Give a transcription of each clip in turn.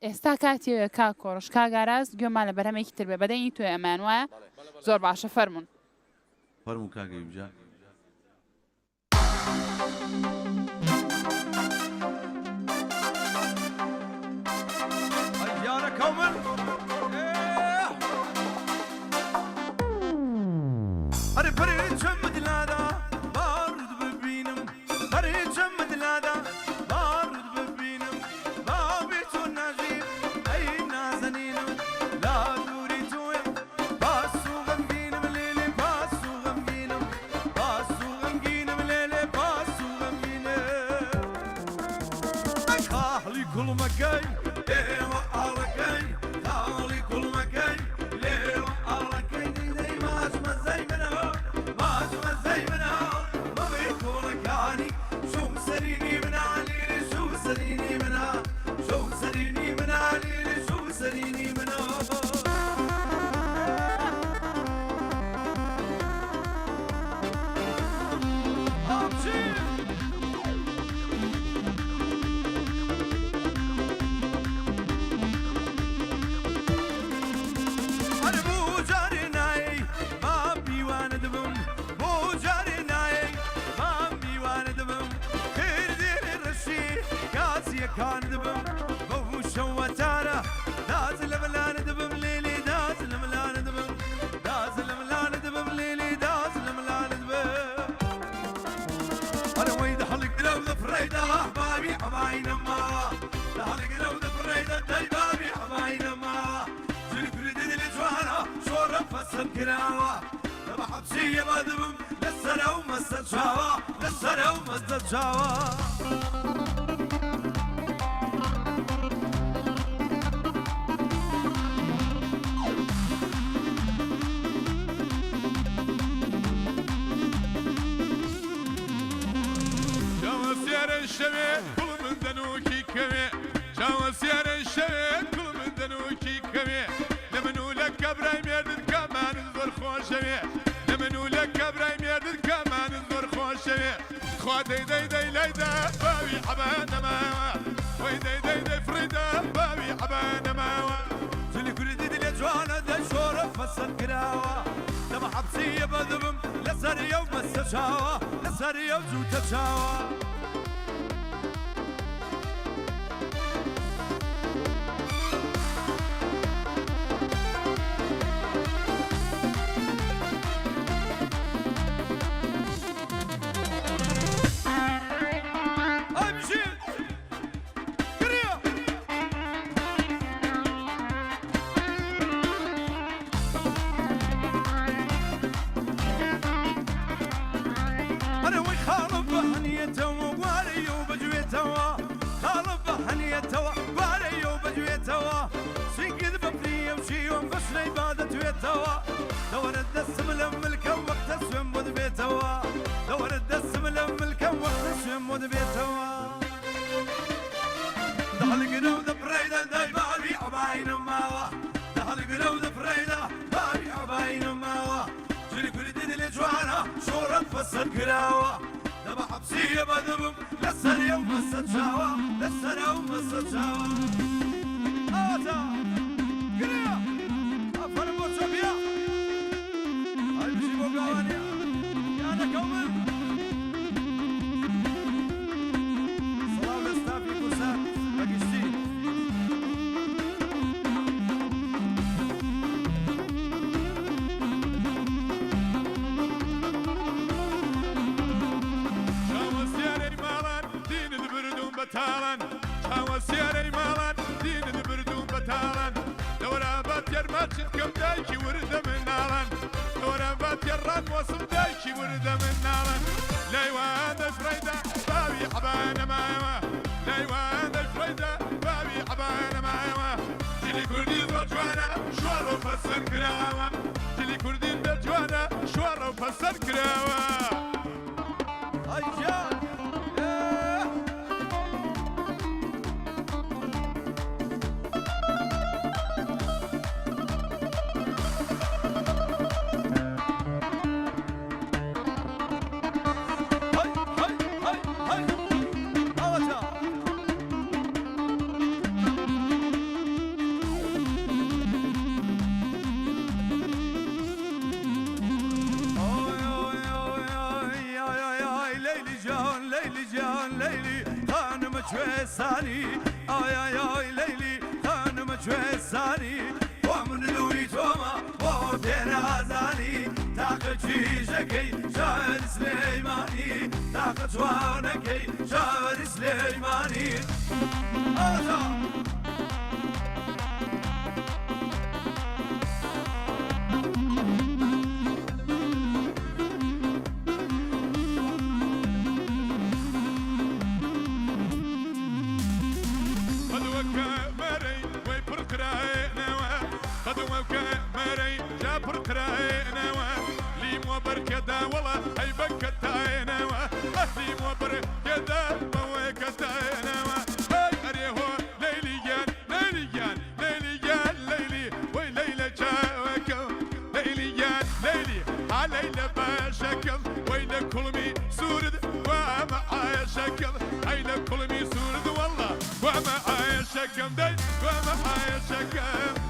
ئێستا کاتێوە کا کۆڕش کاگاراز گوێمان لە بەرهەمێکی تر بێ بەدەنگی توێ ئەمان وایە زۆر باشە فەرمون فەرموو کاگەی بجا كومن أري بري جمد لادا بارد ببينم بري جمد لادا بارد ببينم بابيتو ناجيب أي نازنينم لا دوري توي باسو غمقينم ليلي باسو غمقينم باسو غمقينم ليلي باسو غمقينم أخالي كل مكاي كان دبم بوش وتارة دازل ملان دبم ليلي دازل ملان دبم دازل ملان دبم ليلي دازل ملان دبم أنا ويد حلق لو ذفريدة أحبابي حباين ما حلق لو ذفريدة دايبابي حباين ما زلك ردد الجوانا شورة فسد كراوة لما حبسية ما دبم لسنا ومسد شاوة لسنا ومسد شاوة الشباب كل من دنوكي كمي جاوز يا الشباب كل من دنوكي كمي لمنو لك ابراهيم يردد كمان الزور خوش شمي لمنو لك ابراهيم يردد كمان الزور خوش شمي خوا دي دي دي ليدا بابي حبانا ما وي دي دي دي فريدا بابي حبانا ما جلي كل دي دي جوانا دي شورة فسد كراوة لما حبسية بذبم لسر يوم السجاوة لسر يوم زوت تشاوة دور الدسم لم الكم وقت السم ود بيتوا دور الدسم لم الكم وقت السم ود بيتوا دخل قلوب بريدة داي بابي عباين ماوا دخل قلوب بريدة بابي عباين ماوا جري كل دين الجوانا شورة فسد كراوة دبا حبسية بدبم لسه اليوم مسد شاوة لسه اليوم مسد شاوة آتا قرية أفرم وشوفيا بتالن شاوس ياري مالن دين البردون بتالن دورا باتير ماتشت كم دايكي ورد من نالن دورا باتير ران وصل دايكي ورد من نالن ليوان فريدة بابي حبانا مايوا ليوان فريدة بابي حبانا مايوا جلي كردي بجوانا شوارو فسر كراوا جلي كردي بجوانا شوارو فسر كراوا جوساني آي ليلي خانم جوساني ومن لوي توما وبين عزاني طاقة جيجكي شاعر سليماني طاقة جوانكي شاعر سليماني بركدا والله هي بكتاينا اهلي وبركدا موكتاينا هاي اريهو ليليان ليليان ليليان ليلي وليلى جاكم ليليان ليلي علينا باشكم وين كلمي سورد وما عايشكم اين كلمي سورد والله وما عايشكم داي وما عايشكم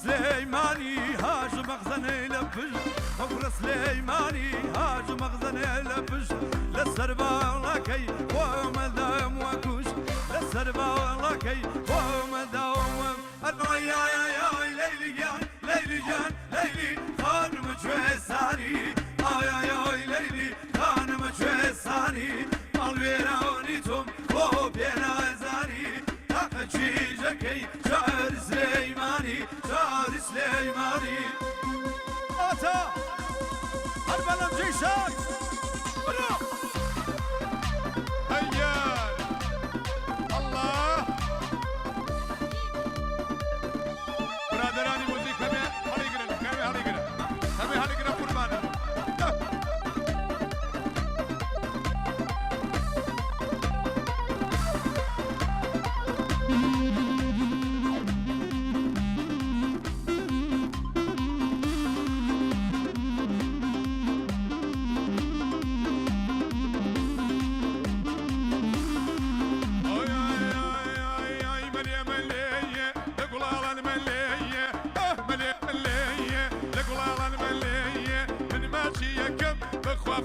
سليماني هاج مخزن يلبش خبر سليماني هاج مخزن يلبش للسربا لكي ومدام وكوش للسربا لكي ومدام يا ليلي جان ليلي جان ليلي خانم جوساني يا ليلي خانم جوساني الويرانيتم وبين عزاني جيجكي شعر سليماني شعر سليماني أتا البلم جيشاك برا هيا الله برادراني موزيك كمي هاليقرن قربانا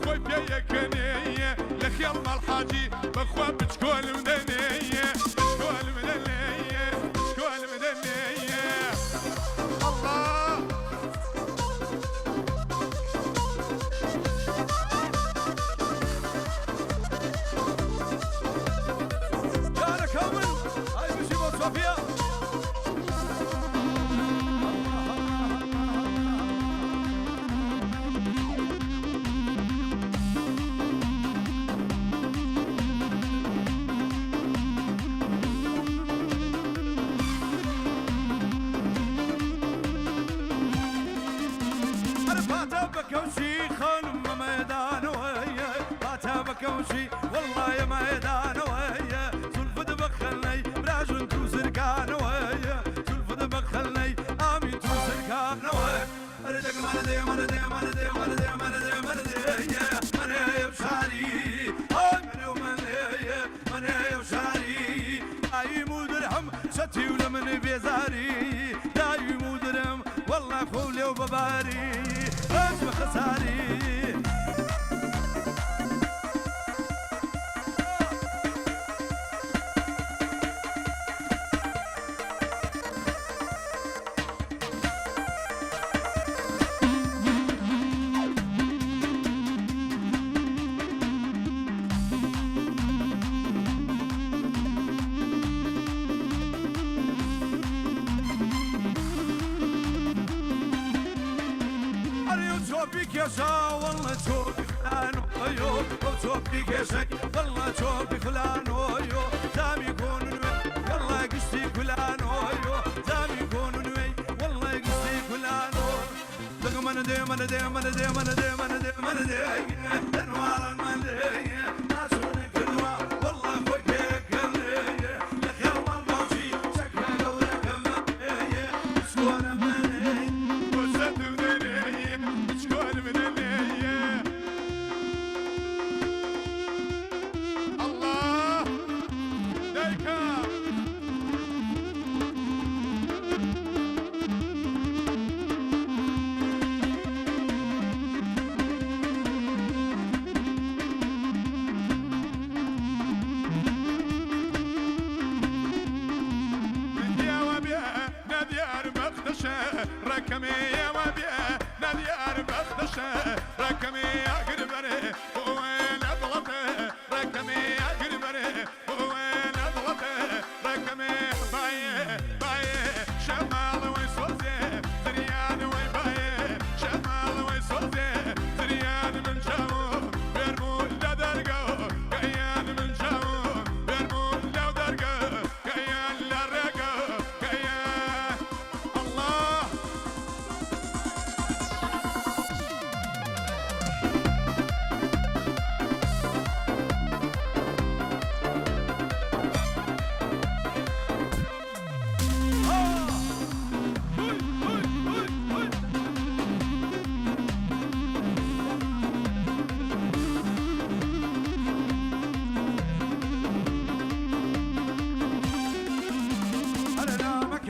خوي بيا كنيه لك يلا الحاجي بخوا بتشكول مدنيه بتشكول مدنيه بتشكول مدنيه الله يا كامل هاي مشي صوفيا بكوشي خانم ميدان ويا بكوشي والله يا ميدان ويا سلفد بخلني براجل توسركان ويا سلفد بخلني امي توسركان ويا اردك مردي يا بشاري من بشاري اي مدرهم ستي ولمن بيزاري داي مدرهم والله خولي وبباري رجم خساري بيك يا شا والله شوفي فلان ويو وشوفي كيشك والله شوفي فلان ويو زام يكون نوي والله قشتي فلان ويو زام يكون نوي والله قشتي فلان لقى من دي تنوار المندي ناس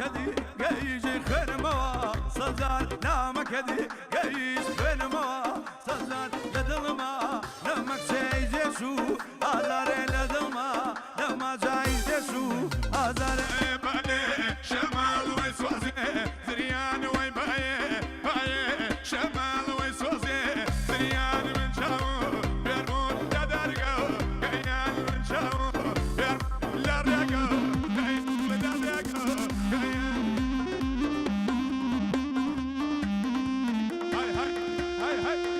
كدي جيش خرموا صزار نام كدي جيش خرموا صزار لدلما لما شيء شو هزار لدلما لما جاي شو هزار بالي شمال وسوسي زريان وين باي باي شمال وسوسي زريان من شاو بيرمون تدرقو كيان من شاو بير لا رقو كيان لا رقو هاي هاي هاي هاي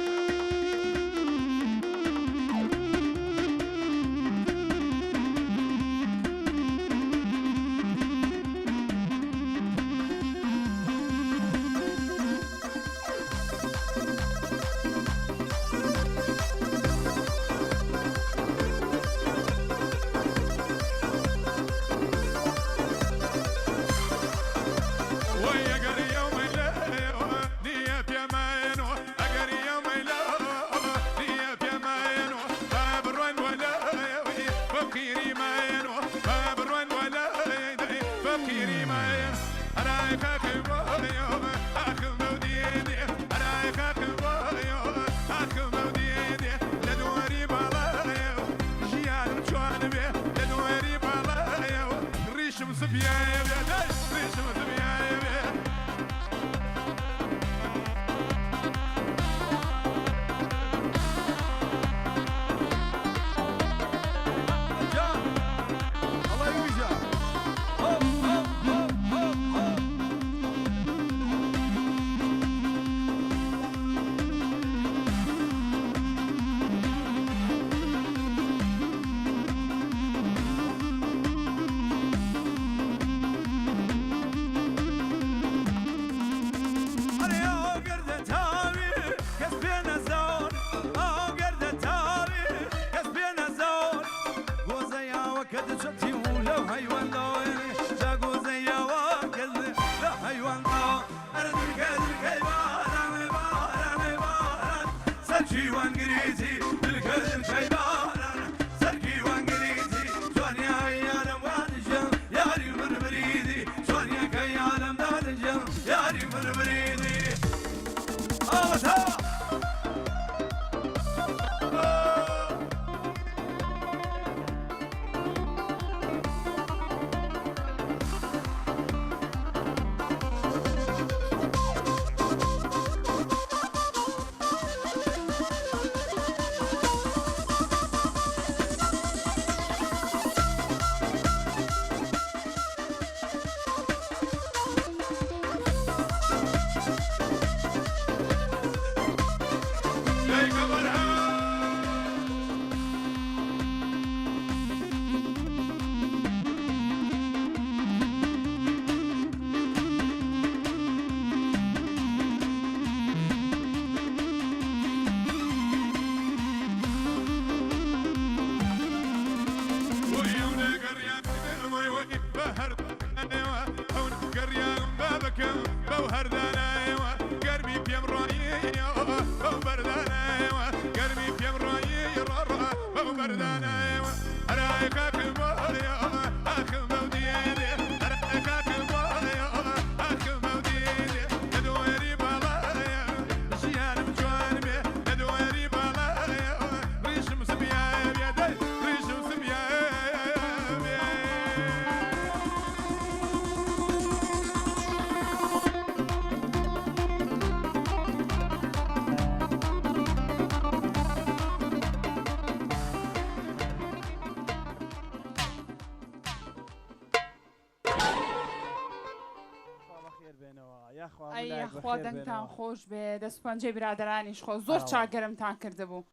ئەی خوا دەنگتان خۆش بێ دەسوپەنجەی برادرانیش خۆ زۆر چاگەرمتان کردبوو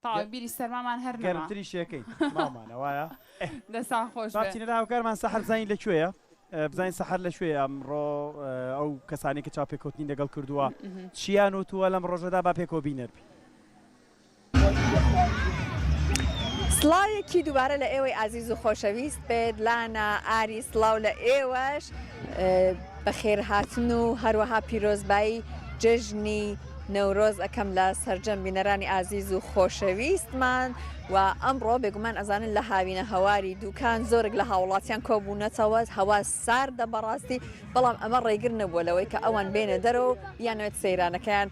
تاوای بیری سەرمامان هەر گەرمتری شێکەیت مامانە وایە دەستان خۆش بێ باچینە هاوکارمان سەحەر بزانین لەکوێیە بزانین سەحەر لەکوێیە ئەمڕۆ ئەو کەسانی کە چاپێکەوتنی لەگەڵ کردووە چیان وتووە لەم ڕۆژەدا با پێکەوە بینەربی سڵاوێکی دووبارە لە ئێوەی ئازیز و خۆشەویست بێت لانا ئاری سڵاو لە ئێوەش بە خێرهاتن و هەروەها پیرۆزبایی جژنی نەورۆز ئەەکەم لە سەرجەم بینەرانی ئازیز و خۆشەویستمان و ئەمڕۆ بێگومان ئەزانن لە هاوینە هەواری دوکان زۆرێک لە هاوڵاتیان کۆبوونەتەوە هەوا ساردە بەڕاستی بەڵام ئەمە ڕێگر نەبووە لەوەی کە ئەوان بێنە دەرەوە یانوێت سەیرانەکەیان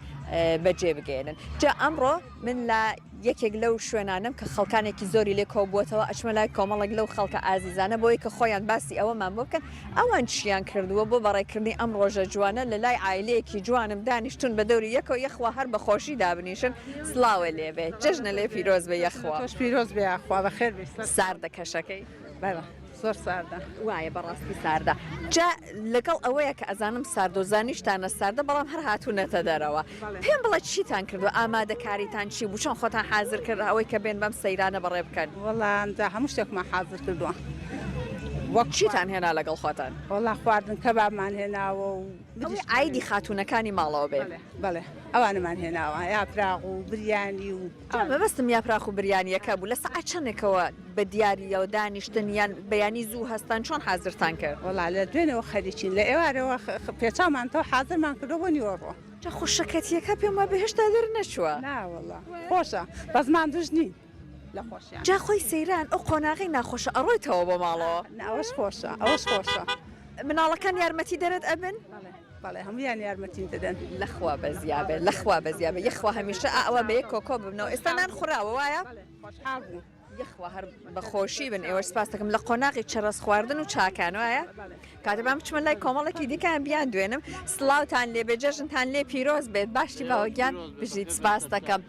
بەجێ بگێنن جا ئەمڕۆ من لە یەکێک لەو شوێنانم کە خەڵکانێکی زۆری لێ کۆبووەتەوە ئەچمە لای کۆمەڵێک لەو خەڵکە ئازیزانە بۆی کە خۆیان باسی ئەوەمان بۆ بکەن ئەوان چیان کردووە بۆ بەڕێکردنی ئەم ڕۆژە جوانە لە لای عایلەیەکی جوانم دانیشتون بە دەوری یەکەوە یەخوا هەر بە خۆشی دابنیشن سڵاوە لێبێ جەژنە لێ پیرۆز بە یەخوا تۆش پیرۆز بێ خوا بەخێر بێ ساردە کەشەکەی بەڵێ زۆر ساردە وایە بەڕاستی ساردە جا لەگەڵ ئەوەیە کە ئەزانم ساردۆزانیشتانە ساردە بەڵام هەر هاتوونەتە دەرەوە پێم بڵێ چیتان کردو ئامادەکاریتان چی بوو چۆن خۆتان حازر کرد ئەوەی کە بێن بەم سەیرانە بەڕێ بکەن وەڵام جا هەموو شتێکمان حازر کردووە وەک چیتان هێنا لەگەڵ خۆتان وەڵا خواردن کەبابمان هێناوە و ئایدی خاتوونەکانی ماڵەوە بێ بەڵێ ئەوانمان هێناوە یاپراغ و بریانی و مەبەستم یاپراخ و بریانیەکە بوو لە سەعات چەندێکەوە بە دیاریەوە دانیشتن یان بەیانی زوو هەستان چۆن حازرتان کرد وەڵا لە دوێنەوە خەریکین لە ئێوارەوە پێچامانتەوە حازرمان کردەوە بۆ نیوەڕۆ جا خوشەکەتیەکە پێم وە بەهێشتا دەر نەچووە ناوەڵا خۆشە بەزمان دوژ نین لە خۆشیان جا خۆی سەیران ئەو قۆناغی ناخۆشە ئەڕۆیتەوە بۆ ماڵەوە ئەوەش خۆشە ئەوەش خۆشە مناڵەکان یارمەتی دەرت ئەبن بەڵێ هەمویان یارمەتین دەدەن لەخوا بەزیابێ لەخوا بەزیابێ یەخوا هەمیشە ئەوە بە یەک کۆکۆ ببنەوە ئێستا نان خوراوە وایە خۆشحاڵ بوو یەخوا هەر بەخۆشی بن ئێوە سپاس دەکەم لە قۆناغی چەرەس خواردن و چاکان وایە کاتەبام بچمە لای کۆمەڵێکی دیکەیان بیان دوێنم سڵاوتان لێ بێ جەژنتان لێ پیرۆز بێت باشی باوەگیان بژیت سپاس دەکەم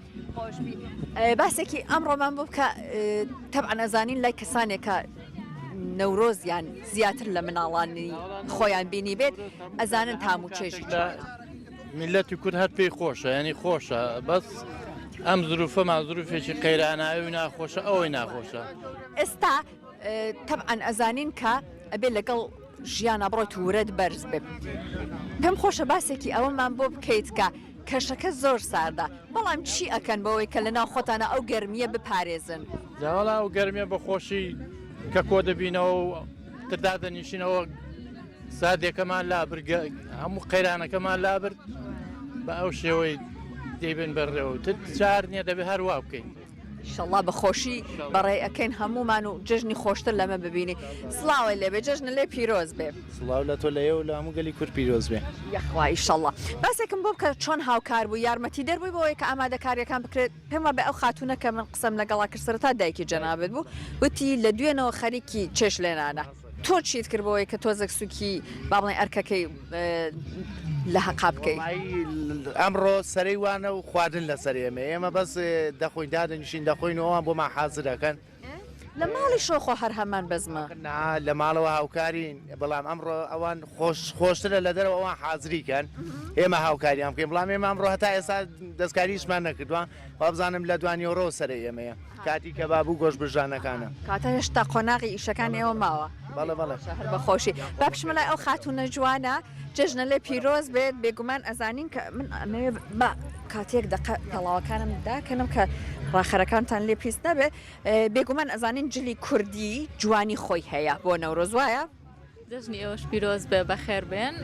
باسێکی ئەمڕۆمان بۆ بکە تەبعەن ئەزانین لای کەسانێکە نەورۆزیان زیاتر لە مناڵانی خۆیان بینی بێت ئەزانن تام و چێژی میلەتی کورد هەر پێی خۆشە ینی خۆشە بەس ئەم زروفەمان زروفێکی قەیراناوی ناخۆشە ئەوەی ناخۆشە ئێستا تەبعەن ئەزانین کە ئەبێ لەگەڵ ژیانە بڕۆیت ورەت بەرز بێ پێم خۆشە باسێکی ئەوەمان بۆ بکەیت کە کەشەکە زۆر ساردە بەڵام چی ئەکەن بەوەی کە لەناو خۆتانە ئەو گەرمیە بپارێزن جاوەڵا ئەو گەرمیە بەخۆشی کە کۆ دەبینەوە و تردادەنیشینەوە سادێکەکەمان لابر هەموو قەیرانەکەمان لابرد بە ئەو شێوەی دەیبن بەڕێەوە چار نییە دەبێت هەروە بکەین شەڵا بەخۆشی بەڕێ ئەەکەین هەمومان و جژنی خۆشتر لەمە ببینی سڵاوی لێبێ جژنە لێ پیرۆز بێ سڵاو لە تۆ لەیە و لە هەموو گەلی کورد پیرۆز بێ یەخوای شەڵا باسێکم بۆ بکە چۆن هاوکار بوو یارمەتی دەربووی بۆەوەی کە ئامادەکاریەکان بکرێت پێمە بە ئەو خاتونە کە من قسەم لەگەڵا کرد تا دایکی جەنابێت بوو وتی لە دوێنەوە خەریکی چێش لێنانە تۆ چیت کردبەوەی کە تۆزێک سوکی با بڵێن ئەرکەکەی لە حەقا بکەیت ئەمڕۆ سەرەی وانە و خواردن لە سەرێمە ئێمە بەس دەخۆین دادەنیشین دەخۆینەوەوان بۆمان حازرەکەن لە ماڵی شۆخۆ هەر هەمان بەزمە لە ماڵەوە هاوکارین بەڵام ئەمڕۆ ئەوان خۆشترە لە دەرەوە ئەوان حازریکەن ئێمە هاوکاریان بکەین بڵام ئێمە ئەمڕۆ هەتا ئێستا دەستکاریشمان نەکردوان با بزانم لە دوانیەوەڕۆ سەرەی ئێمەیە کاتی کە بابوو گۆشت بژانەکانە کاتە هێشتا قۆناغی ئیشەکان ئێوە ماوە بەڵێ بەڵێ هەر بەخۆشی با پشمە لای ئەو خاتونە جوانە جژنە لێ پیرۆز بێت بێگومان ئەزانین کە من بە کاتێک پەڵاوەکانم داکەنم کە ڕاخەرەکانتان لێ پیس نەبێ بێگومان ئەزانین جلی کوردی جوانی خۆی هەیە بۆ نەورۆز وایە جژنی ئێوەش پیرۆز بێ بەخێر بێن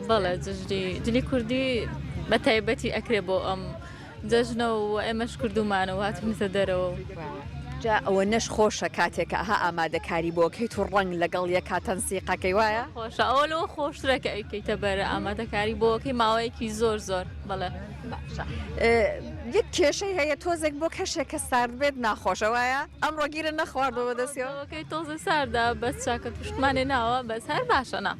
بەڵێ جلی کوردی بە تایبەتی ئەکرێ بۆ ئەم جەژنە و ئێمەش کردومانەوە هاتونتە دەرەوە جا ئەوە نەش خۆشە کاتێکە ئەها ئامادەکاری بۆکەیت و ڕنگ لەگەڵ یەکاتەن سیقەکەی وایە خۆشە ئەوە لەوە خۆشترەکە ئەیکەیتە بەرە ئامادەکاری بۆکەی ماوەیەکی زۆر زۆر بەڵێ یەک کێشەی هەیە تۆزێک بۆ کەشێکە سارد بێت ناخۆشە وایە ئەم ڕۆگیرە نەخواردەوە دەستیەوەکەی تۆزە ساردا بەس چاکە پشتمانێ ناوە بەس هەر باشە نا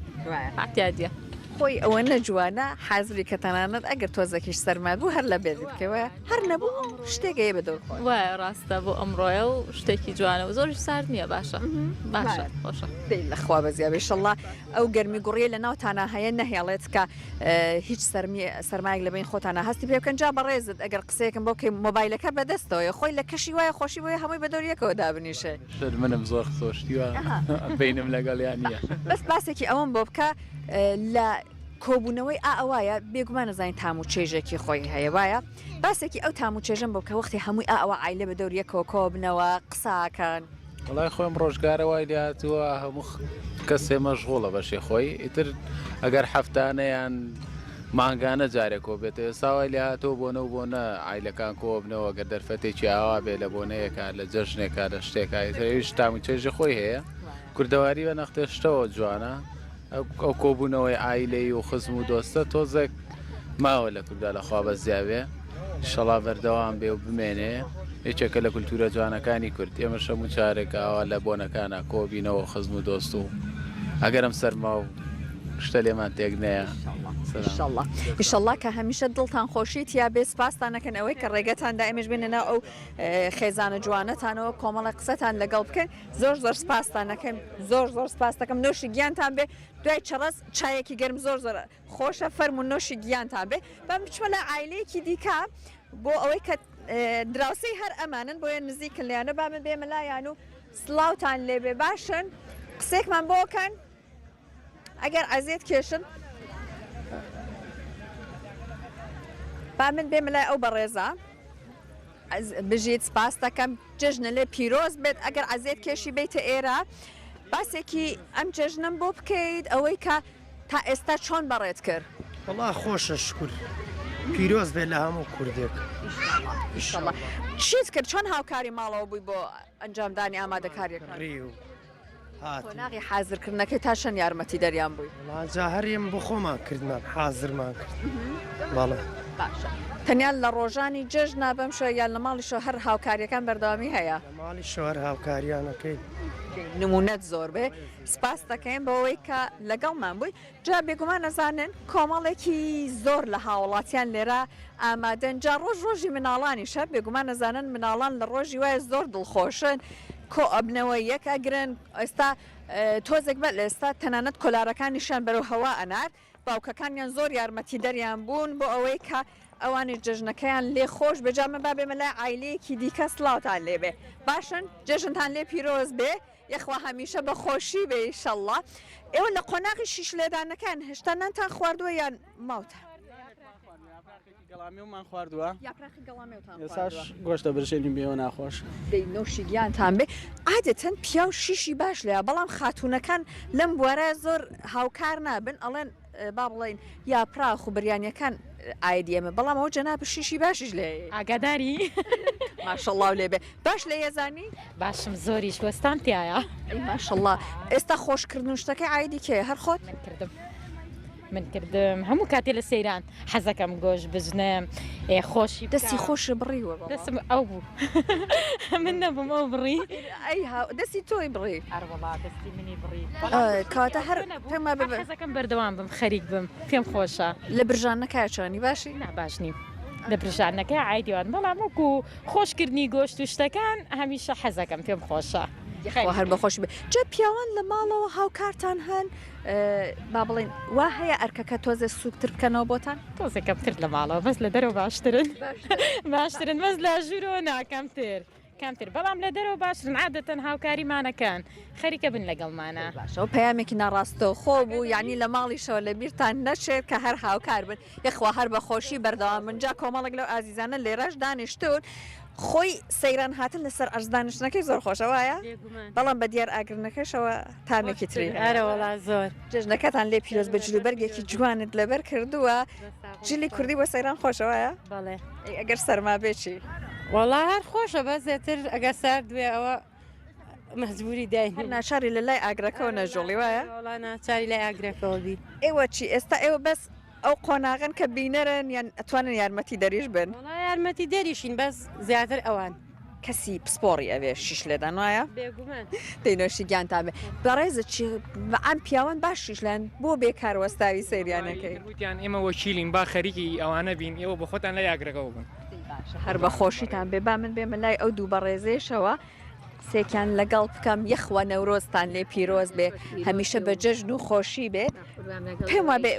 حتیادە خۆی ئەوە نەجوانە حازری کە تەنانەت ئەگەر تۆزێکیش سەرماد بوو هەر لە بێت بکەوە هەر نەبوو شتێکەیە بەدەور وایە ڕاستە بۆ ئەمڕۆیە و شتێکی جوانە و زۆرش سارد نییە باشە باشە خۆشە لەخوا بەزیابێ شەڵا ئەو گەرمی گوڕیە لە ناوتانە هەیە نەهێڵێت کە هیچ سەرمایەک لەبین خۆتانە هەستی پێ بکەن جا بەڕێزت ئەگەر قسەیەکم بۆ کەی مۆبایلەکە بەدەستەوە خۆی لە کەشی وایە خۆشی بۆیە هەمووی بەدەوریەکەوە دابنیشێ منم زۆر خۆشتیوە بینم لەگەڵیان نییە بەس باسێکی ئەوم بۆ بکە لە کۆبوونەوەی ئاوایە بێگومان نەزانین تام و چێژێکی خۆی هەیە وایە باسێکی ئەو تام و چێژم بۆ کە وەختی هەمووی ئەوە عیلە بە دەوریەکەوە کۆبنەوە قساکەن وڵای خۆم ڕۆژگارە وای لاتووە هەموو کەسێ مەشغوڵە بەشێ خۆی ئیتر ئەگەر هەفتانەیان مانگانە جارێکۆ بێت ئێستاوای لە هاتۆ بۆنە و بۆنە ئایلەکان کۆبنەوە گە دەرفەتێکی ئاوا بێ لە بۆنەیەکە لە جەژنێکە لە شتێکایش تام و چێژی خۆی هەیە کوردەواری بە نەختێشتەوە جوانە ئەو کۆبوونەوەی ئایلەی و خزم و دۆستە تۆزێک ماوە لە کووردا لەخوا بە زیاوێ شەڵا بەردەوام بێ و بمێنێ یەکێکە لە کولتورە جوانەکانی کورد ئێمە شەمو چارێک ئاوا لە بۆنەکانە کۆبینەوە خزم و دۆست و ئەگەرم سەرما و شتە لێمان تێک نەیە ئیشەڵڵا کە هەمیشە دڵتان خۆشیت یا بێ سپاسانەکەن ئەوەی کە ڕێگەتاندا ئێمەش بێنەنا ئەو خێزانە جوانەتانەوە کۆمەڵە قسەتان لەگەڵ بکەن زۆر سپاسانەکەن زۆر سپاس دەکەم نۆشی گیانتان بێ دوای چڕەس چایەکی گەرم زۆر خۆشە فەرم و نۆشی گیانتان بێ بەم بچمە لە عیلەیەکی دیکە بۆ ئەوەی کە دراوسەی هەر ئەمانن بۆیە نزیکن لیانە با من بێمە لایەن و سڵاوتان لێبێ باشن قسێکمان بۆکەن ئەگەر ئازیێت کێشن با من بێمە لای ئەو بەڕێزە بژیت سپاس دەکەم جژنە لێ پیرۆز بێت ئەگەر ئازیێت کێشی بیتە ئێرە باسێکی ئەم جژنم بۆ بکەیت ئەوەی کە تا ئێستا چۆن بەڕێت کرد وڵا خۆشە شکر پیرۆز بێت لە هەموو کوردێک چیت کرد چۆن هاوکاری ماڵەوە بووی بۆ ئەنجامدانی ئامادەکاریەکان قۆناغی حازرکردنەکەی تا شەن یارمەتی دەریان بووی جا هەریم بۆ خۆمان کردمان حازرمان کرد بەڵێ باشە تەنیا لە ڕۆژانی جژنا بەم شە یان لە ماڵیشەوە هەر هاوکاریەکان بەردەوامی هەیە لە ماڵی شوهر هاوکاریانەکەی نمونەت زۆر بێ سپاس دەکەین بەوەی کە لەگەڵمان بووی جا بێگومان نەزانن کۆمەڵێکی زۆر لە هاوڵاتیان لێرە ئامادەن جا ڕۆژی مناڵانیشە بێگومان نەزانن مناڵان لە ڕۆژی وایە زۆر دڵخۆشن کۆ ئەبنەوە یەک ئەگرن ئێستا تۆزێک بە لە ئێستا تەنانەت کۆلارەکانیشان بەرەو هەوا ئەنات باوکەکانیان زۆر یارمەتی دەریان بوون بۆ ئەوەی کە ئەوانی جژنەکەیان لێ خۆش بێجامە با بێمە لای عیلەیەکی دیکە سڵاوتان لێبێ باشن جژنتان لێ پیرۆز بێ یەخوا هەمیشە بە خۆشی بێ ئیشەڵڵا ئێوە لە قۆناغی شیش لێدانەکان هێشتا نانتان خواردووە یان ماوتە گەڵامیومان خواردووە یاپراخی گەڵامیوتان ئێساش گۆشتە برشێنی بێەوە ناخۆش دەی نۆشی گیانتان بێ عادەتەن پیا و شیشی باش لەیە بەڵام خاتوونەکان لەم بوارە زۆر هاوکار نابن ئەڵێن با بڵێن یاپراخ و بریانیەکان ئایدیەمە بەڵام ئەو جەناب شیشی باشیش لێ ئاگاداری ماشەڵڵاو لێبێ باش لە یێزانی باشم زۆریش وەستان تایە ماشەڵڵا ئێستا خۆشکردن شتەکەی ئایدی کێ هەر خۆت من کردم هەموو کاتێ لە سەیران حەزەکەم گۆش بژنم خۆشی دەستی خۆش بڕیوە دەستم ئەو بوو من نەبووم ئەو بڕی دەستی تۆی بڕی هەروەڵا دەستی منی بڕی کاتە هەر پێما حەزەکەم بەردەوام بم خەریک بم پێم خۆشە لە برژانەکەچانی باشی باش نیم لە برژانەکە عیدیوان بەڵام وەکو خۆشکردنی گۆشت و شتەکان هەمیشە حەزەکەم پێم خۆشە هەر بەخۆش بێ جە پیاوان لە ماڵەوە هاوکارتان هەن با بڵێن وا هەیە ئەرکەکە تۆزە سوکتر بکەنەوە بۆتان تۆزەکەم تر لە ماڵەوە بەس لە دەرەوە باشترن باشترن بەس لە ژوورەوە ناکەمتر کەمتر بەڵام لە دەرەوە باشترن عادەتەن هاوکاریمانەکان خەریکە بن لەگەڵمانە باشەوە پەیامێکی ناڕاستەوە خۆ بوو یعنی لە ماڵیشەوە لە بیرتان نەچێت کە هەر هاوکار بن یەخوا هەر بە خۆشی بەردەوام من جا کۆمەڵێک لەو ئازیزانە لێرەش دانیشتون خۆی سەیران هاتن لەسەر ئەرزدانشتنەکەی زۆر خۆشە وایە بەڵام بە دیار ئاگرنەکەشەوە تامێکی تری ئەرەوەڵا زۆر جژنەکەتان لێ پیرۆز بە جلوبەرگێکی جوانت لەبەر کردووە جلی کوردی بۆ سەیران خۆشەوەیە بەڵێ ئەگەر سەرما بێچی وڵا هەر خۆشە بە زێتر ئەگە سار دوێ ئەوە مەجبوری داین ناچاری لە لای ئاگرەکەەوە نەژۆڵی وایە وڵا ناچاری لای ئاگرەکەەوەبی ئێوە چی ئێستا ئێوە بەس ئەو قۆناغن کە بینەرن یان ئەتوانن یارمەتی دەریش بن یارمەتی دەریشین بەس زیاتر ئەوان کەسی پسپۆڕی ئەوێ شیش لێدان وایە بێگومان دەینۆشی گیانتابێ بەڕێزە چی ئەم پیاوان باش شیشلەن بۆ بێکار وەستاوی سەیریانەکەی وتیان ئێمە وەکیلین با خەریکی ئەوانە بین ئێوە بە خۆتان لە یاگرەکەەوە بن هەر بە خۆشیتان بێ با من بێمە لای ئەو دوو بەڕێزێشەوە سێکیان لەگەڵ بکەم یەخوە نەورۆزتان لێ پیرۆز بێ هەمیشە بە جەژن و خۆشی بێ پێم وە بێ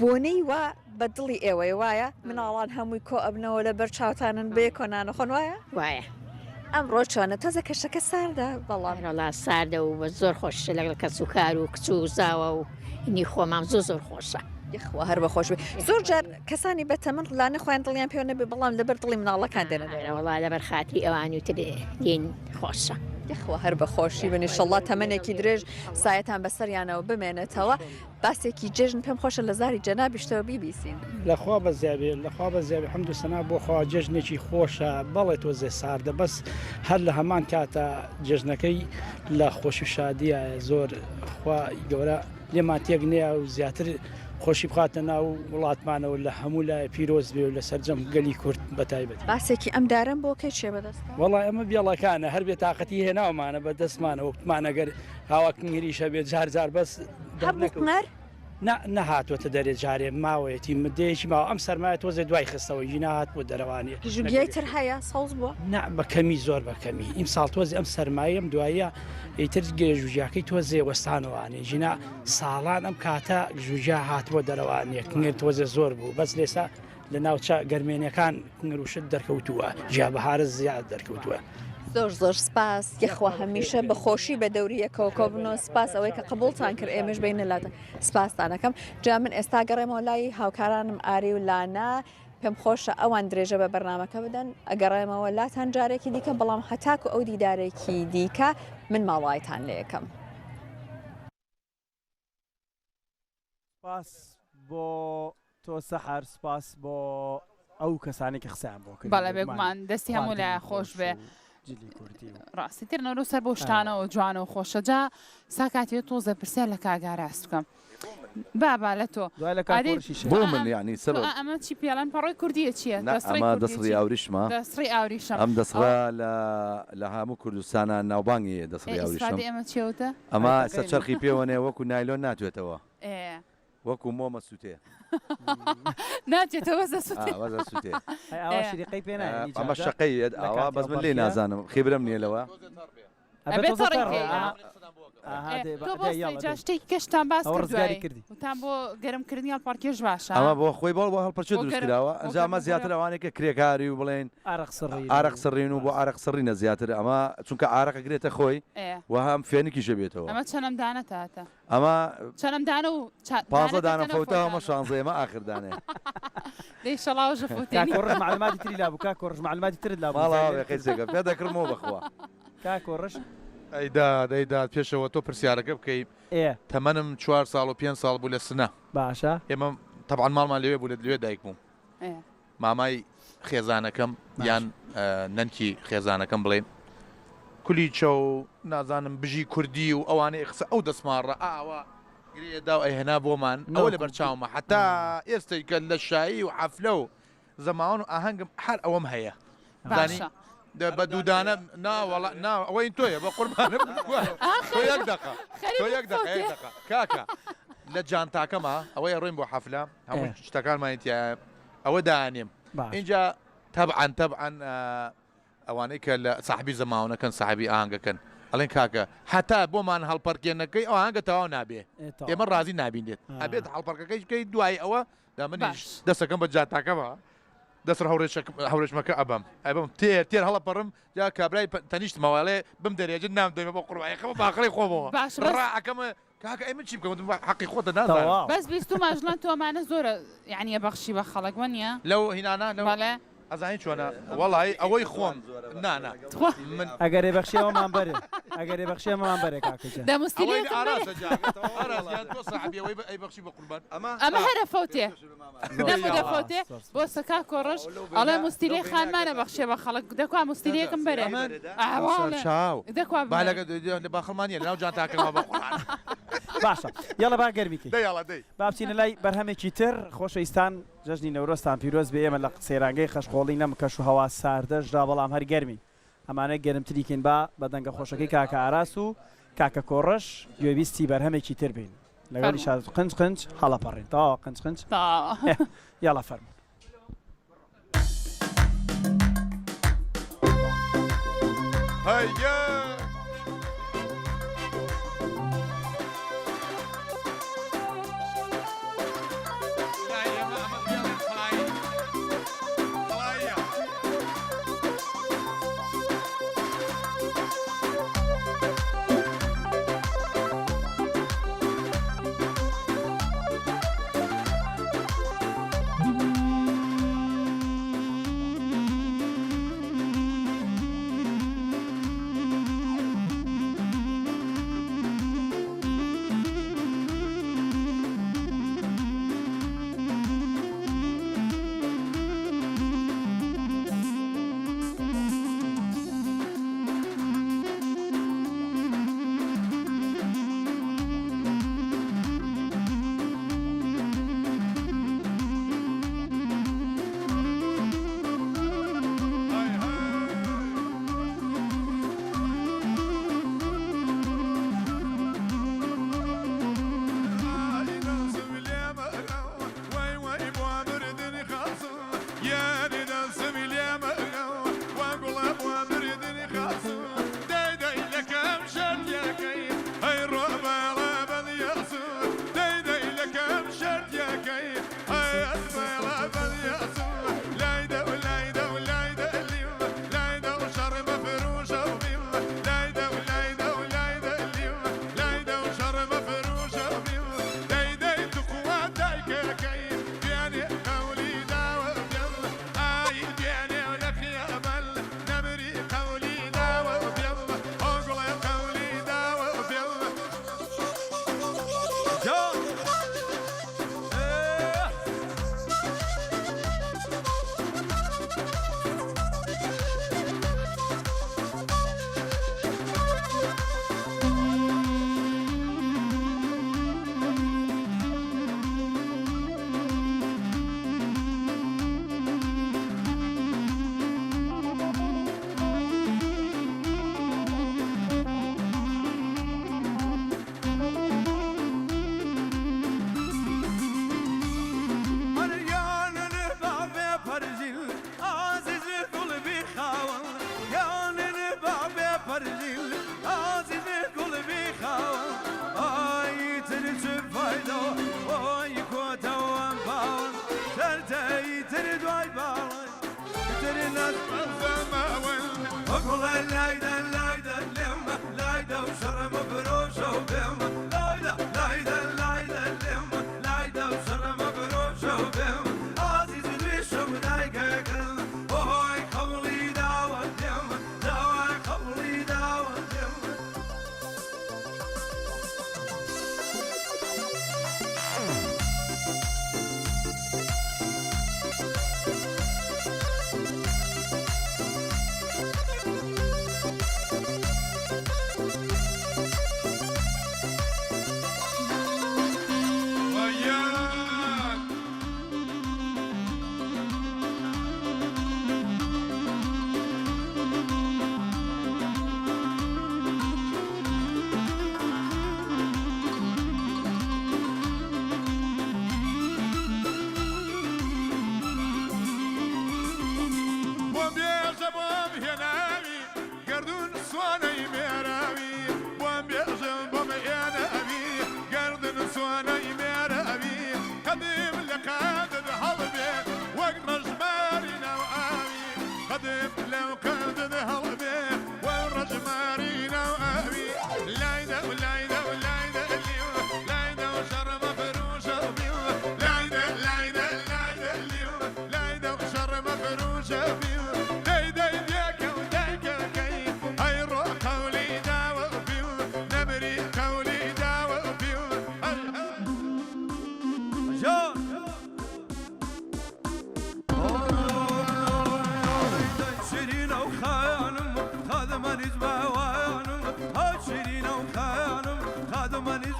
بۆنەی وە بە دڵی ئێوەی وایە مناڵان هەمووی کۆ ئەبنەوە لە بەر چاوتانن بێ کۆنانە خۆن وایە وایە ئەمڕۆ چۆنە تازە کەشەکە ساردا بەڵامڵا ساردە و بە زۆر خۆشە لەگەڵ کەس و کار و کچ و زاوە و نی خۆمام زۆر خۆشە یخوا هەر بەخۆش بێ زۆر جار کەسانی بەتەمەن ڕلانە خۆیان دڵیان پێوە نەبێ بەڵام لەبەر دڵی مناڵەکان دێنە وڵا لەبەر خاتی ئەوانی وتر دێن خۆشە یخوا هەر بەخۆشی بن ئینشەڵڵا تەمەنێکی درێژ سایەتان بەسەریانەوە بمێنێتەوە باسێکی جێژن پێم خۆشە لە زاری جەنابیشتەوە بیبیسین لەخوا بەزیابێ لەخوا بەزیابێ حەمد و سەنا بۆ خوا جێژنێکی خۆشە بەڵێ تۆزێ ساردە بەس هەر لە هەمان کاتە جێژنەکەی لە خۆشی و شادیە زۆر خوا گەورە لێمان تێک نییە و زیاتر خۆشی بخاتە ناو وڵاتمانەوە لە هەموو لای پیرۆز بێ و لە سەرجەم گەلی کورد بەتایبەت باسێکی ئەم دارم بۆ کەی چێ بەدەست وەڵای ئەمە بێڵەکانە هەر بێ تااقەتی هێناومانە بە دەستمانە وەکتمانەگەر هاواکنگریشە بێت جار بەس هەبووقنەر نەهاتوەتە دەرێت جارێ ماوەیەتی مدەیەکی ماوە ئەم سەرمایە تۆزێ دوای خستەوە ژینات بۆ دەرەوانیە ژوگیای تر هەیە سەوز بووە بەکەمی زۆر بەکەمی ئیم ساڵ تۆزی ئەم سەرمایەم دوایە ئیتر گێژوژیاکەی تۆزێ وەستانەوانێ ژینا ساڵان ئەم کاتە ژوژیا هاتبووە دەرەوانیە کنگر تۆزێ زۆر بوو بەس لێسا لە ناوچە گەرمێنەکان کنگروشت دەرکەوتووە جیا بەهارە زیاد دەرکەوتووە زۆر سپاس یەخوا هەمیشە بەخۆشی بە دەوریەکەوە کۆبنەوە سپاس ئەوەی کە قبولتان کرد ئێمەش بینەلاتە سپاسانەکەم جا من ئێستا گەڕێمەوە لای هاوکارانم ئاری و لانا پێم خۆشە ئەوان درێژە بە بەرنامەکە بدەن ئەگەڕێمەوە لاتان جارێکی دیکە بەڵام هەتاکو ئەو دیدارێکی دیکە من ماڵایتان لێ یەکەم سپاس بۆ تۆ سەحەر سپاس بۆ ئەو کەسانی کە قسەیان بۆ کرد بەڵێ بێگومان دەستی هەموو لای خۆش بێ ڕاستیتر نەورۆ سەر بۆ شتانەوە جوانە و خۆشەجا ساکاتیە تۆزە پرسیار لە کاگاراست بکەم بابا لە تۆ بۆ من یعنی سبب ئەمە چی پێڵەن پەڕۆی کوردیە چییە ئەمە دەسڕی ئاوریشمە دەسڕی ئاوریشم ئەم دەسڕا لە هەموو کوردستانە ناوبانگی دەسڕی ئاوریشم ئەمە چێوتە ئەمە سەر چرخی پێوەنێ وەکو نایلۆن ناتوێتەوە وەکو مۆمە سووتێ ناچێتەوە ئەوە شیرقەی پێ ئەمە شەقەی ئەوە بەس من لێ نازانم خیبرم نییە لەوە شتێکی کەشتان باس کردی وتان بۆ گەرمکردنی هەڵپەرکێش باشە ئەمە بۆ خۆی بۆ هەڵپەرچێ دروستکراوە ئەنجامە زیاتر ئەوانێکە کرێکاری و بڵێن ئارەق سڕین و بۆ ئارەق سڕینە زیاتر ئەمە چونکە ئارەقە گرێتە خۆی و هەم فێنێکی ژەبێتەوە ئەمە چەنەم دانە تاتە ئەمە چەنەم دانە و 15 دانە فەوتەوە ئەمە 16 ئەمە ئاخردانێ دەیشەڵاو ژەفوتێنی کۆڕژ معلوماتی تری لا بوو کا کۆڕژ معلوماتی ترت لا ماڵاوێ قەیسێکە پێ دەکردمەوە بەخوا کا کۆڕژ دەیداد پێشەوە تۆ پرسیارەکە بکەیت تەمەنم 4 ساڵ و 5 ساڵ بوو لە سنە باشە ئێمە تەبعاً ماڵمان لەوێ بوو لەوێ دایک بووم مامای خێزانەکەم یان نەنکی خێزانەکەم بڵێن کولیچە و نازانم بژی کوردی و ئەوانەی قسە ئەو دەسماڕە ئاوە گرێدا و ئەیهێنا بۆمان ئەوە لە بەرچاومە حتا ئێستای کە لە شایی و حەفلە و زەماوەن و ئاهەنگم هەر ئەوەم هەیە بە دوودانە ناوەڵا ئەوەی تۆیە بە قوربانە تۆ یەک دقە کاکە لە جانتاکەمە ئەوەی ڕۆین بۆ حەفلە هەموو شتەکانمانیتە ئەوە دانێم اینجا تەبعاً ئەوانەی کە لە ساحبی زەماوەنەکەن ساحبی ئاهەنگەکەن ئەڵێن کاکە هەتا بۆمان هەڵپەرکێنەکەی ئەو ئاهەنگە تەواو نابێ ئێمە ڕازی نابینێت ئەبێت هەڵپەرکەکەی بکەیت دوای ئەوە دامنیش دەستەکەم بە جاتاکەمە دەسەر هەورێشمەکە ئەبم تێر هەڵە پەڕم جا کابرای تەنیشت ماوەڵێ بم دەرێجن نام دەمە بۆ قڕایەکەمە باخڕی خۆمەوە ڕائەکەمە کاکە ئەمە چی بکەم حەقی خۆتە نازانم بەس بیست و ماژڵان تۆمانە زۆرە یعنی بەخشی بە خەڵک وەنیە لەو هینانە لەوڵێ ئەزانی چۆنە وەڵی ئەوەی خۆم نانا ئەگەرێ بەخشیەوەمان بەرێ ئەگەرێ بەخشیەمان بەرێ کاکەجان دەموستیلی بەخشی بە قوربان ئەمە هەرە فەوتێ نەبوو دەفەوتێ بۆ سەکا کۆڕژ ئەڵێ مستیلی خانمانە بەخشێ بە خەڵک دەکوا مستیلەکەم بەرێ لە باخەڵمانیە لەناو جانتاکەمە بە قوربان باشە یاڵە با گەرمیکەی با بچینە لای بەرهەمێکی تر خۆشەویستان جەژنی نەورۆستان پیرۆز بێ ئێمە لە سەیرانگەی خەشخۆڵی نەم کەش و هەوا ساردەشدا بەڵام هەر گەرمی ئەمانە گەرمتریکن با بە دەنگە خۆشەکەی کاکە ئاراس و کاکە کۆڕەش گوێویستی بەرهەمێکی تر بین لەگەڵی شاد قنج هەڵەپەڕین تا قنج یاڵە فەرمو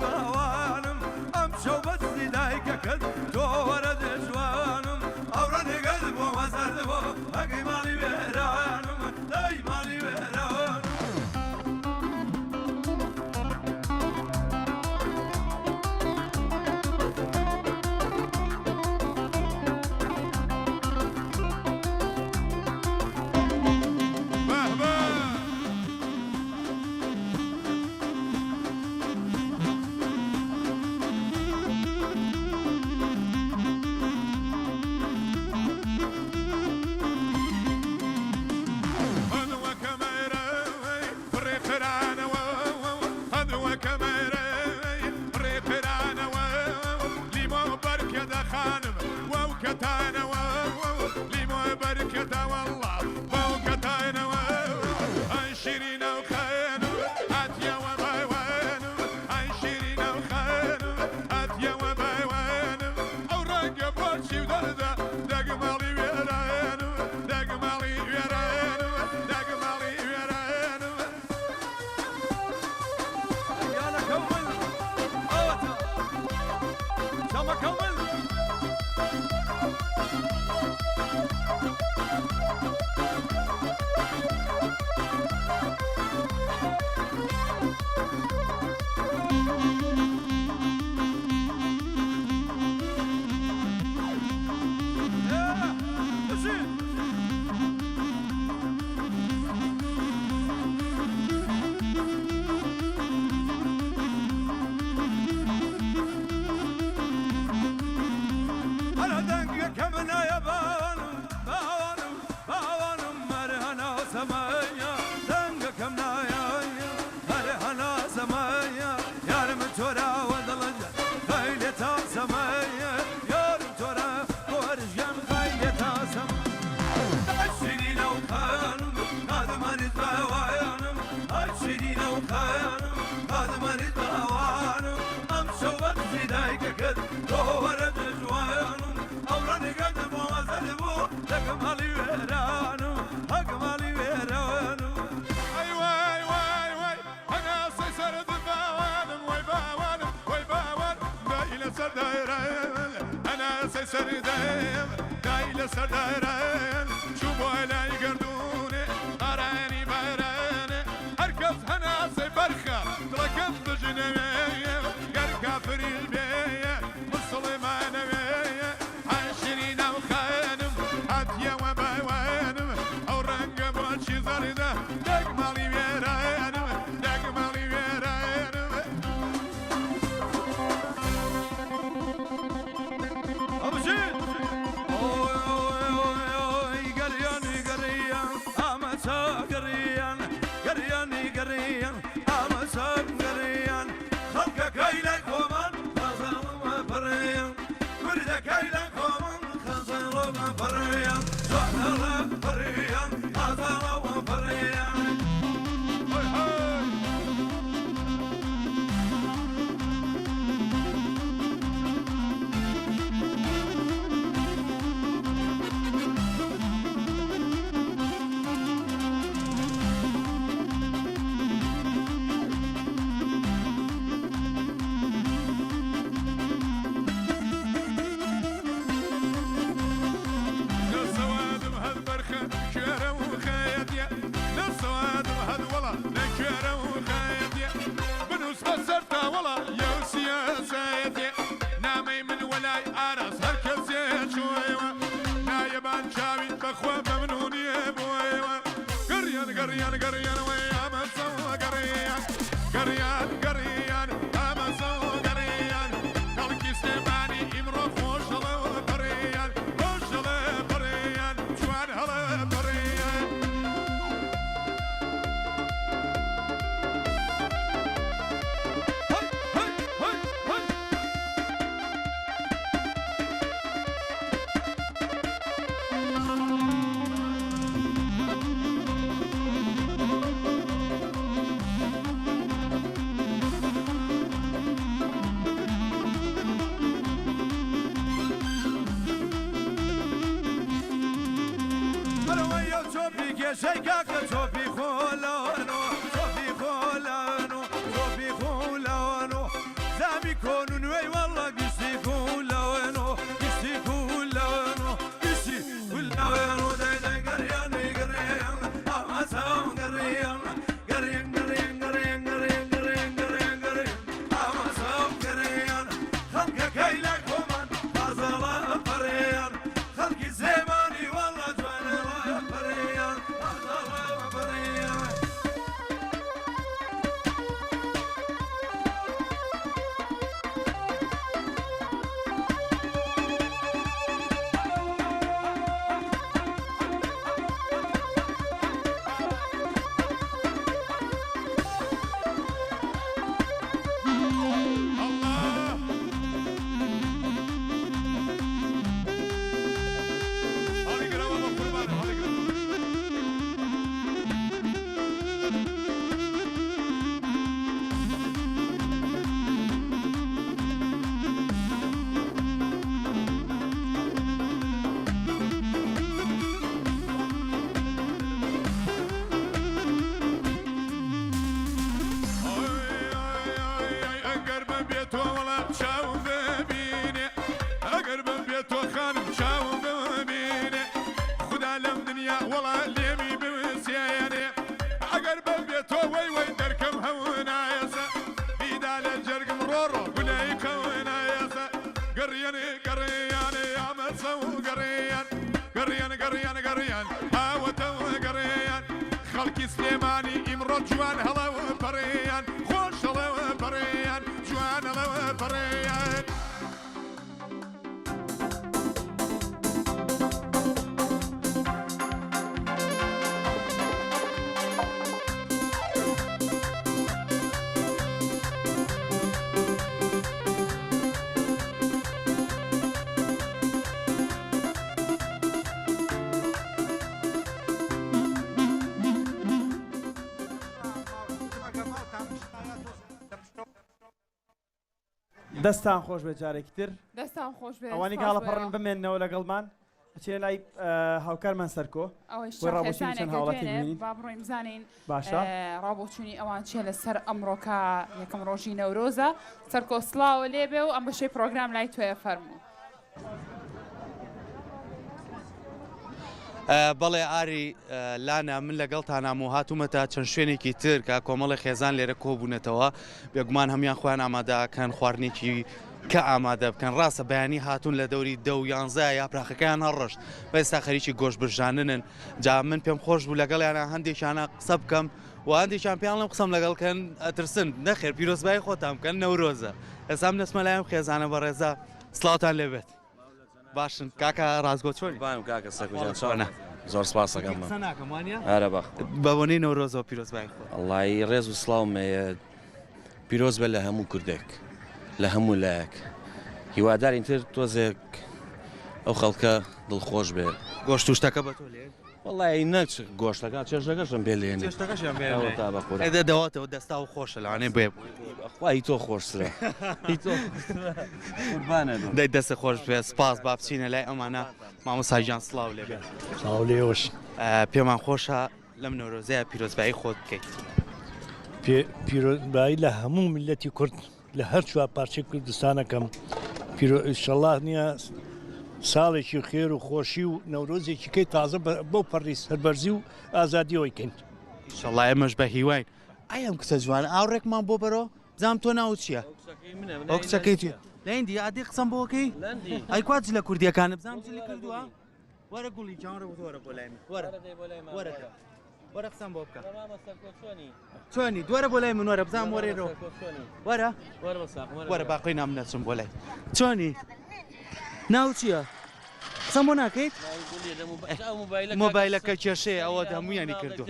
زوانم ام شو بس دايك كد تورد جوانم اورني قلب ومسد بو اقي مالي بهرانم داي مالي بهرانم سردين دايل سردين شوفوا لا يقردوني أراني باراني أركز هنا سبرخة تركب بجنبيه قرقة في البيه مسلمان بيه عشرين وخانم هاتيا وبوانم أو رنق بوشي زردة دقمالي بيرانم دقمالي بيرانم كون نوي والله قشتي كلوانو قشتي كلوانو قشتي كلوانو داي داي قريان قريان ما سام قريان قريان قريان قريان قريان قريان قريان قريان ما سام قريان خلقك هيلك ومن غزل قريان خلقي زماني والله جوانا قريان غزل قريان خلقي سليماني امرد جوان هلا وبريان خوش هلا وبريان جوان هلا وبريان دەستان خۆش بێ جارێکی تر دەستان خۆش بێ ئەوانی گاڵەپەڕن بمێننەوە لەگەڵمان ئەچێ لای هاوکارمان سەرکۆ ڕابۆچین چەند هاوڵاتی ببینین با بڕۆین بزانین باشە ڕابۆچوونی ئەوان چێ لەسەر ئەمڕۆکە یەکەم ڕۆژی نەورۆزە سەرکۆ سڵاوە لێبێ و ئەم بەشەی پرۆگرام لای توێ فەرموو بەڵێ ئاری لانا من لەگەڵتان هەموو هاتوومەتە چەند شوێنێکی تر کە کۆمەڵی خێزان لێرە کۆبوونەتەوە بێگومان هەمیان خۆیان ئامادەکەن خواردنێکی کە ئامادە بکەن ڕاستە بەیانی هاتوون لە دەوری 10 یا پراخەکەیان هەڕەشت بەئێستا خەریکی گۆشت برژاننن جا من پێم خۆش بوو لەگەڵیانە هەندێکیانە قسە بکەم و هەندێکیان پێیان لەم قسەم لەگەڵکەن ئەترسن نەخێر پیرۆزبای خۆتان بکەن نەورۆزە ئێستا دەسمە لایەن خێزانە بەڕێزە سڵاوتان لێبێت باشن کاکە ڕازگۆ چۆنی کاکە سەرکوجان چۆنە زۆر سپاس دەکەم ئارە بەخ بەبوونی نەورۆزەوە پیرۆزبای خۆ ئەڵڵی ڕێز و سڵاوم پیرۆز بە لە هەموو کوردێک لە هەموو لایەک هیوادارین تر تۆزێک ئەو خەڵکە دڵخۆش بێ گۆشت و شتەکە بە تۆ لێ وڵی نەچ گۆشتەکە چێژەکەشم بێ لێنێ دەواتەوە دەستا و خۆشە لەوانێ بێ خی تۆ خۆشترە دەی دەستە خۆش بێ سپاس با بچینە لای ئەمانە مامۆساژیان سڵاو لێ بێت ساڵ لێوەش پێمان خۆشە لەم نۆرۆزەیە پیرۆزبایی خۆت بکەیت پیرۆزبایی لە هەموو میلەتی کورد لە هەر چوار پارچەی کوردستانەکەم ئینشەڵڵا نییە ساڵێکی خێر و خۆشی و نەورۆزێکی کەی تازە بۆ پەڕی سەربەرزی و ئازادیەوەی کەین ئینشەڵڵا ئێمەش بە هیواین ئەم کچە جوانە ئاوڕێکمان بۆ بەرەوە بزانم تۆ ناوت چییە؟ ئەو کچەکەی توێ لە هێندی ئادی قسەم بۆکەی؟ ئەی کوات لە کوردیەکانە بزانم چی لێ کردووە؟ وەرە گوڵی جاوەڕە وەرە بۆ لای من وەرە قسەم بۆ بکە چۆنی دووەرە بۆ لای من وەرە بزانم وەرێرەوە وەرە باقی نام نەچم بۆ لای چۆنی؟ ناو چییە؟ قسەم بۆ ناکەیت؟ مۆبایلەکە کێشەیە ئەوە هەموویانی کردو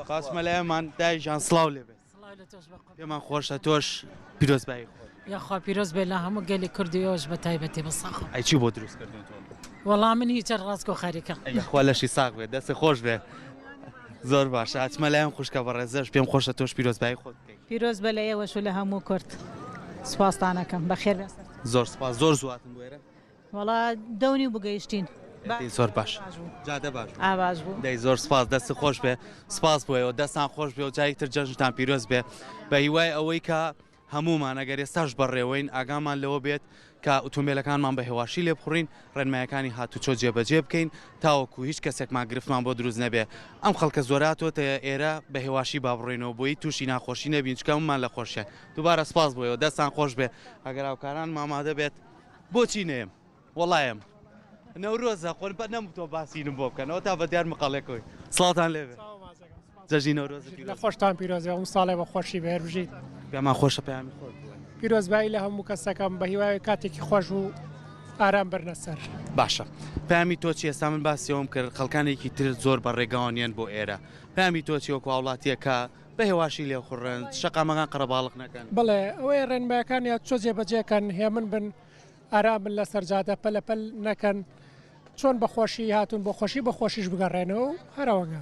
خاستمە لایەمان دایژان سڵاو لێ بێت پێمان خۆشە تۆش پیرۆزبایی خۆ یاخوا پیرۆز بێ لە هەموو گەلی کوردیەوەش بە تایبەتی بەساخ ئەی چی بۆ دروست کردن وەڵام من هیچ ڕاستگۆ خەریکە خوا لەشی ساق بێت دەستی خۆش بێ زۆر باشە ئاچمە لایەن خوشکە بە ڕێزەش پێم خۆشە تۆش پیرۆزبایی خۆت بکەیت پیرۆز بە لە ئێوەش و لە هەموو کورد سوپاسدانەکەم بەخێر بێت زۆر سپاس زۆر زواتن بۆێرە وەڵا دەونی بگەیشتین زۆر باش جادە باش ئاواز بوو دەی زۆر سپاس دەستی خۆش بێ سپاس بۆیەوە دەستان خۆش بێ و جایەکتر جەژنتان پیرۆز بێ بە هیوای ئەوەی کە هەمومان ئەگەر ئێستاش بەڕێوەین ئاگامان لەوە بێت کە ئۆتۆمبیلەکانمان بە هێواشی لێ بخڕین ڕێنمایەکانی هاتوچۆ جێبەجێ بکەین تاوەکو هیچ کەسێکمان گرفتمان بۆ دروست نەبێ ئەم خەڵکە زۆراتۆتە ئێرە بە هێواشی با بڕێنەوە بۆی تووشی ناخۆشی نەبین چکەممان لە خۆشیە دووبارە سپاس بۆیەوە دەستان خۆش بێ ئەگەر هاوکاران مامادە بێت بۆچی نێم وەڵایم نەورۆزە خۆن بە نەمتۆ باسیینم بۆ بکەنەوە تا بە دیار مقالێکەوەی سڵاتان لێبێ جەژی نەورۆزی لە خۆشتان پیرۆزی ئەم ساڵێ بە خۆشی بەهێر بژیت پێمان خۆشە پەیامی خۆت پیرۆزبایی لە هەموو کەسەکەم بە هیوای کاتێکی خۆش و ئارام بەرنەسەر باشە پامی تۆ چی ئێستا من باسیەوەم کرد خەڵکانێکی تر زۆر بە ڕێگەوانیان بۆ ئێرە پامی تۆ چیوەکو وڵاتیەکە بە هێواشی لێ خوڕن شەقامەکان قەرەباڵق نەکەن بڵێ ئەوەی ڕێنمایەکانیان چۆ جێبەجێکەن هێمن بن ئارامن لە سەرجادە پەلەپەل نەکەن چۆن بەخۆشی هاتون بۆ خۆشی بە خۆشیش بگەڕێنەوە هەرەوەگە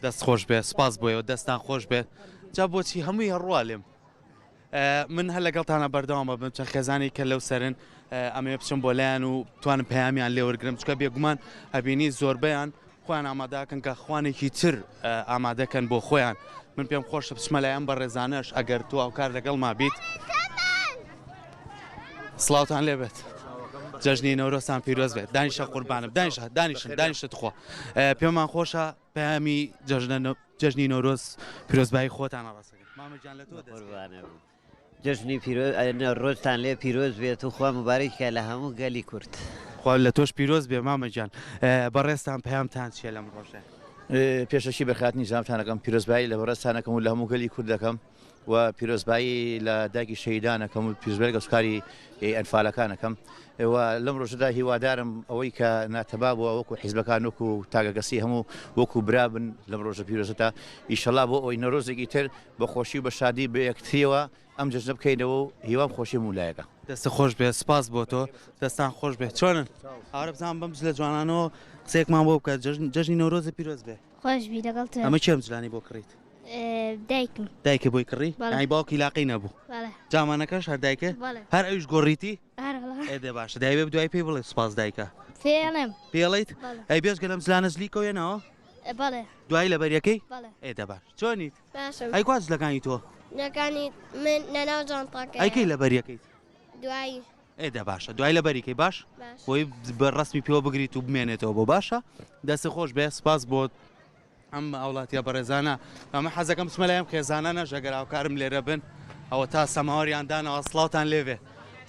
دەست خۆش بێ سپاس بۆیەوە دەستان خۆش بێت جا بۆچی هەمووی هەڕوا لێم من هەر لەگەڵتانە بەردەوامە بم چەند خێزانی کە لەو سەرن ئەمێ بچم بۆ لایەن و توانم پەیامیان لێوەرگرم چکە بێگومان ئەبینی زۆربەیان خۆیان ئامادەکەن کە خوانێکی تر ئامادەکەن بۆ خۆیان من پێم خۆشە بچمە لایەن بە ڕێزانەش ئەگەر تو ئەوکار لەگەڵ ما بیت سڵاوتان لێبێت جەژنی نەورۆستان پیرۆز بێت دانیشە قوربانم دانیشت خۆ پێمان خۆشە پەیامی جەژنی نەورۆز پیرۆزبایی خۆتان ڕاستەکەن مامەجان لە تۆ جژنی ڕۆژتان لێ پیرۆز بێت و خوا مبارەکە لە هەموو گەلی کورد خوا لە تۆش پیرۆز بێ مامەجان بەڕێستان پەیامتان چیە لەم ڕۆژە پێشەشی بەخاتنی جامتانەکەم پیرۆزبایی لە بەڕێستانەکەم و لە هەموو گەلی کوورد دەکەم و پیرۆزبایی لە داگی شەیدانەکەم و پیرۆزبای گەشتکاری ئەنفالەکانەکەم لەم ڕۆژەدا هیوادارم ئەوەی کە ناتەبا بووە وەکو حیزبەکان وەکو تاگەگەسی هەموو وەکو برابن لەم ڕۆژە پیرۆزەتا ئیشەڵا بۆ ئەوەی نەڕۆزێکی تر بە خۆشی بە شادی بە یەکتریەوە ئەم جەژنە بکەینەوە و هیوام خۆشی مولایەکە دەستە خۆش بێ سپاس بۆ تۆ دەستان خۆش بێت چۆنن ئاورە بزانم بەم لە جوانانەوە قسەیەکمان بۆ بکات جەژنی نەورۆزە پیرۆز بێ خۆشبی لەگەڵ ئەمە چێم جلانی بۆ کڕیت دایکم دایکە بۆی کڕی ئای باوکی لاقی نەبوو جامانەکەش هەر دایکە هەر ئەویش گۆڕیتی ئێدە باشە دایبێ دوای پێی بڵێ سپاس دایکە پێڵیت ئەی بێزگە لەم زلانە زلیکەوێنەوە دوای لە بەریەکەی ئێدە باش چۆنیت ئەی کواز لەکانی تۆ نەکانی من نەناو جانتاکە ئەیکەی لە بەریەکەیت دوایی ئێدە باشە دوای لە بەریکەی باش بۆی بە ڕستمی پێوە بگریت و بمێنێتەوە بۆ باشە دەستی خۆش بێ سپاس بۆ ئەم ئەوڵاتیە بەڕێزانە ئەمە حەزەکەم بچمە لایەم خێزانە ژەگەر هاوکارم لێرە بن ئەوە تا سەماوەریاندانەوە سڵاوتان لێوێ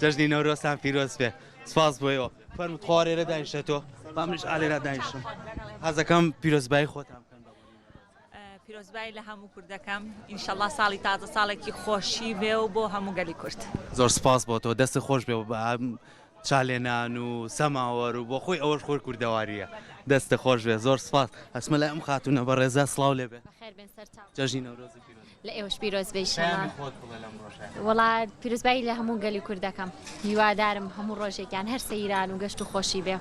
جەژنی نەورۆستان پیرۆز بێ سپاس بۆیەوە فەرمووت خوارێرە دانیشێتەوە با منیش ئالێرە دانیشتم حەزەکەم پیرۆزبایی خۆتان پیرۆزبایی لە هەموو کوردەکەم ئینشەڵڵا ساڵی تازە ساڵێکی خۆشی بێ و بۆ هەموو گەلی کورد زۆر سپاس بۆ تۆ دەستی خۆش بێ چالێنان و سەماوەر و بۆ خۆی ئەوەش خۆی کوردەواریە دەستە خۆش بێ زۆر سپاس ئەسمە لە ئەم خاتونە بە ڕێزە سڵاو لێ بێ جەژنی نەورۆزی لە ئێوەش پیرۆز بێ وەڵا پیرۆزبایی لە هەموو گەلی کوردەکەم هیوادارم هەموو ڕۆژێکیان هەر سەیران و گەشت و خۆشی بێ